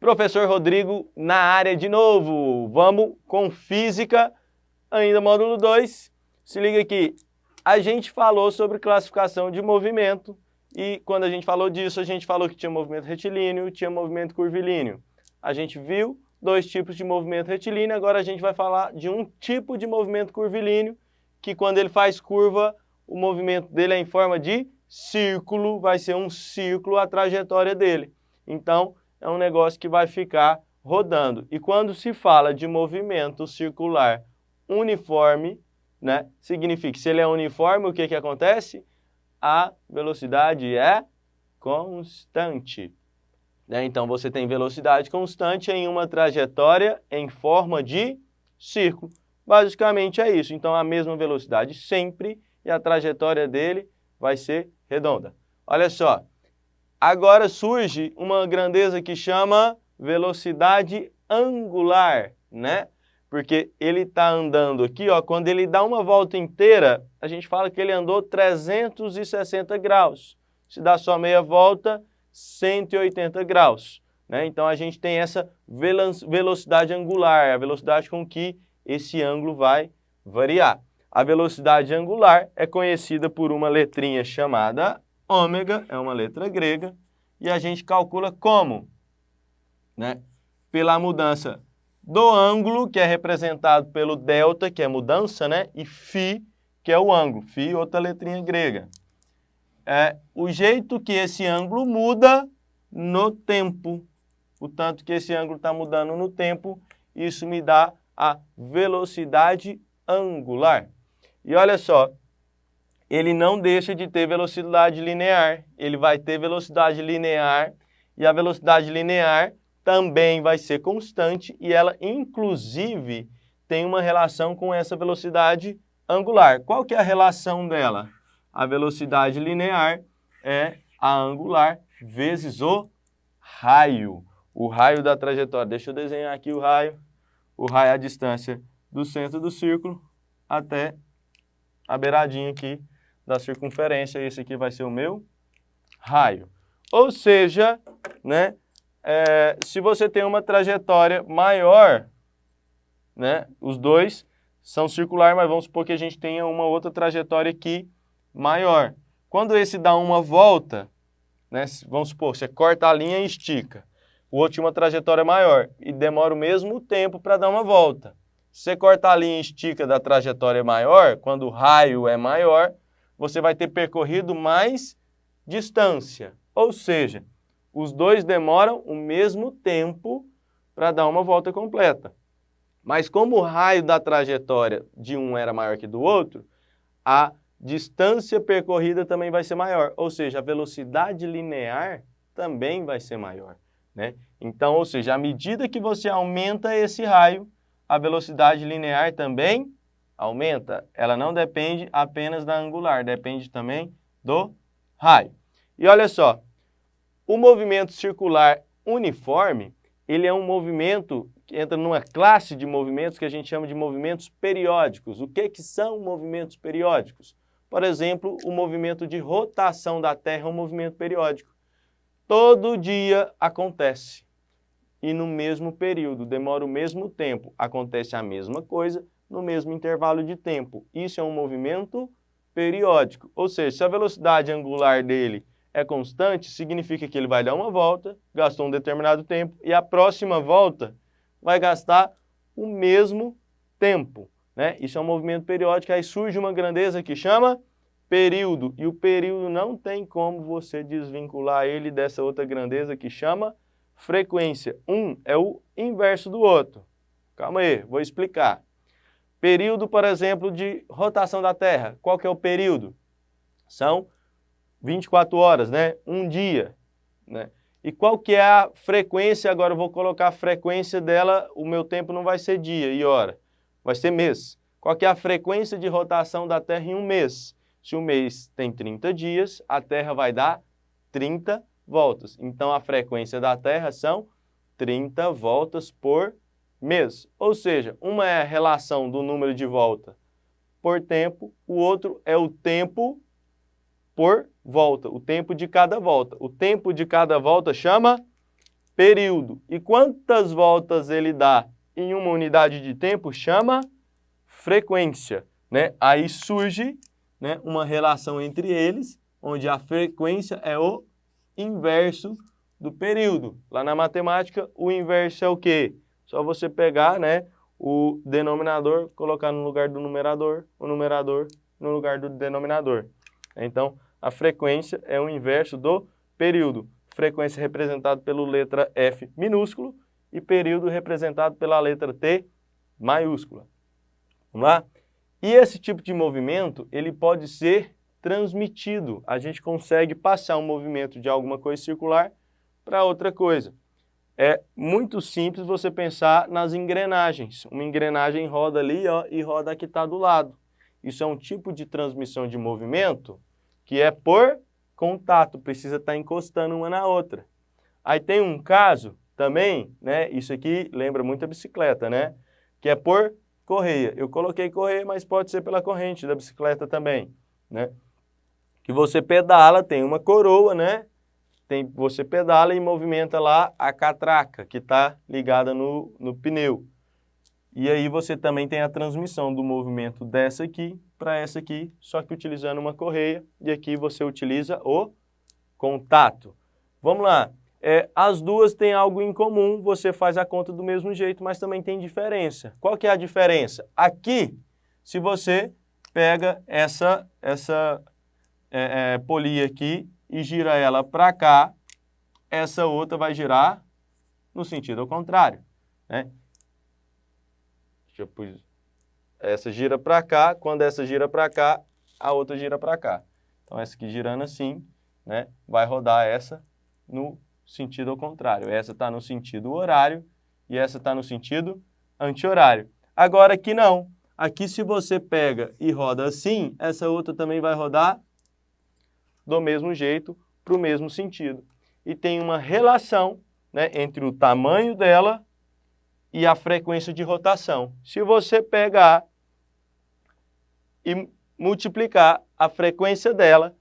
Professor Rodrigo na área de novo. Vamos com física, ainda módulo 2. Se liga aqui. A gente falou sobre classificação de movimento e quando a gente falou disso, a gente falou que tinha movimento retilíneo, tinha movimento curvilíneo. A gente viu dois tipos de movimento retilíneo, agora a gente vai falar de um tipo de movimento curvilíneo, que quando ele faz curva, o movimento dele é em forma de círculo, vai ser um círculo a trajetória dele. Então, é um negócio que vai ficar rodando. E quando se fala de movimento circular uniforme, né, significa que se ele é uniforme, o que que acontece? A velocidade é constante. Né? Então, você tem velocidade constante em uma trajetória em forma de círculo. Basicamente é isso. Então, a mesma velocidade sempre e a trajetória dele vai ser redonda. Olha só. Agora surge uma grandeza que chama velocidade angular, né? Porque ele está andando aqui, ó, quando ele dá uma volta inteira, a gente fala que ele andou 360 graus. Se dá só meia volta, 180 graus. Né? Então, a gente tem essa velocidade angular, a velocidade com que esse ângulo vai variar. A velocidade angular é conhecida por uma letrinha chamada ômega, é uma letra grega, e a gente calcula como? Né? Pela mudança do ângulo, que é representado pelo delta, que é mudança, né? E φ, que é o ângulo. Φ, outra letrinha grega. É o jeito que esse ângulo muda no tempo. O tanto que esse ângulo está mudando no tempo, isso me dá a velocidade angular. E olha só, ele não deixa de ter velocidade linear. Ele vai ter velocidade linear e a velocidade linear também vai ser constante e ela, inclusive, tem uma relação com essa velocidade angular. Qual que é a relação dela? A velocidade linear é a angular vezes o raio. O raio da trajetória. Deixa eu desenhar aqui o raio. O raio é a distância do centro do círculo até a beiradinha aqui da circunferência. Esse aqui vai ser o meu raio. Ou seja, né, se você tem uma trajetória maior, né, os dois são circulares, mas vamos supor que a gente tenha uma outra trajetória aqui maior. Quando esse dá uma volta, né, vamos supor, você corta a linha e estica. O outro tinha uma trajetória maior e demora o mesmo tempo para dar uma volta. Se você corta a linha e estica da trajetória maior, quando o raio é maior, você vai ter percorrido mais distância. Ou seja, os dois demoram o mesmo tempo para dar uma volta completa. Mas como o raio da trajetória de um era maior que do outro, a distância percorrida também vai ser maior. Ou seja, a velocidade linear também vai ser maior. Né? Então, ou seja, à medida que você aumenta esse raio, a velocidade linear também aumenta. Ela não depende apenas da angular, depende também do raio. E olha só, o movimento circular uniforme, ele é um movimento que entra numa classe de movimentos que a gente chama de movimentos periódicos. O que são movimentos periódicos? Por exemplo, o movimento de rotação da Terra é um movimento periódico. Todo dia acontece e no mesmo período, demora o mesmo tempo, acontece a mesma coisa no mesmo intervalo de tempo. Isso é um movimento periódico, ou seja, se a velocidade angular dele é constante, significa que ele vai dar uma volta, gastou um determinado tempo e a próxima volta vai gastar o mesmo tempo. Né? Isso é um movimento periódico, aí surge uma grandeza que chama período, e o período não tem como você desvincular ele dessa outra grandeza que chama frequência. Um é o inverso do outro. Calma aí, vou explicar. Período, por exemplo, de rotação da Terra. Qual que é o período? São 24 horas, né? Um dia. Né? E qual que é a frequência? Agora eu vou colocar a frequência dela, o meu tempo não vai ser dia e hora, vai ser mês. Qual que é a frequência de rotação da Terra em um mês? Se o mês tem 30 dias, a Terra vai dar 30 voltas. Então, a frequência da Terra são 30 voltas por mês. Ou seja, uma é a relação do número de volta por tempo, o outro é o tempo por volta, o tempo de cada volta. O tempo de cada volta chama período. E quantas voltas ele dá em uma unidade de tempo chama frequência, né? Aí surge, né, uma relação entre eles, onde a frequência é o inverso do período. Lá na matemática, o inverso é o quê? Só você pegar, né, o denominador, colocar no lugar do numerador, o numerador no lugar do denominador. Então, a frequência é o inverso do período. Frequência representada pela letra F minúsculo e período representado pela letra T maiúscula. Vamos lá? E esse tipo de movimento, ele pode ser transmitido. A gente consegue passar um movimento de alguma coisa circular para outra coisa. É muito simples você pensar nas engrenagens. Uma engrenagem roda ali, ó, e roda a que está do lado. Isso é um tipo de transmissão de movimento que é por contato, precisa estar encostando uma na outra. Aí tem um caso também, né? Isso aqui lembra muito a bicicleta, né? Que é por correia. Eu coloquei correia, mas pode ser pela corrente da bicicleta também, né? Que você pedala, tem uma coroa, né? Você pedala e movimenta lá a catraca que está ligada no pneu. E aí você também tem a transmissão do movimento dessa aqui para essa aqui, só que utilizando uma correia, e aqui você utiliza o contato. Vamos lá. As duas têm algo em comum, você faz a conta do mesmo jeito, mas também tem diferença. Qual que é a diferença? Aqui, se você pega essa polia aqui e gira ela para cá, essa outra vai girar no sentido ao contrário, né? Essa gira para cá, quando essa gira para cá, a outra gira para cá. Então, essa aqui girando assim, né, vai rodar essa no sentido ao contrário. Essa está no sentido horário e essa está no sentido anti-horário. Agora aqui não. Aqui se você pega e roda assim, essa outra também vai rodar do mesmo jeito, para o mesmo sentido. E tem uma relação, né, entre o tamanho dela e a frequência de rotação. Se você pegar e multiplicar a frequência dela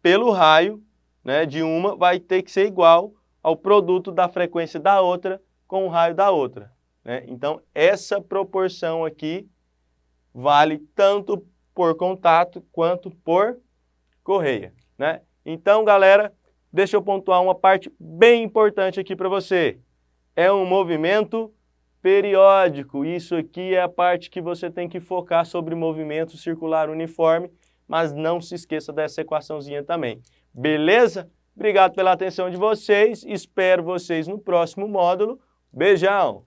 pelo raio, né, de uma, vai ter que ser igual ao produto da frequência da outra com o raio da outra, né? Então, essa proporção aqui vale tanto por contato quanto por correia, né? Então, galera, deixa eu pontuar uma parte bem importante aqui para você. É um movimento periódico. Isso aqui é a parte que você tem que focar sobre movimento circular uniforme, mas não se esqueça dessa equaçãozinha também. Beleza? Obrigado pela atenção de vocês. Espero vocês no próximo módulo. Beijão!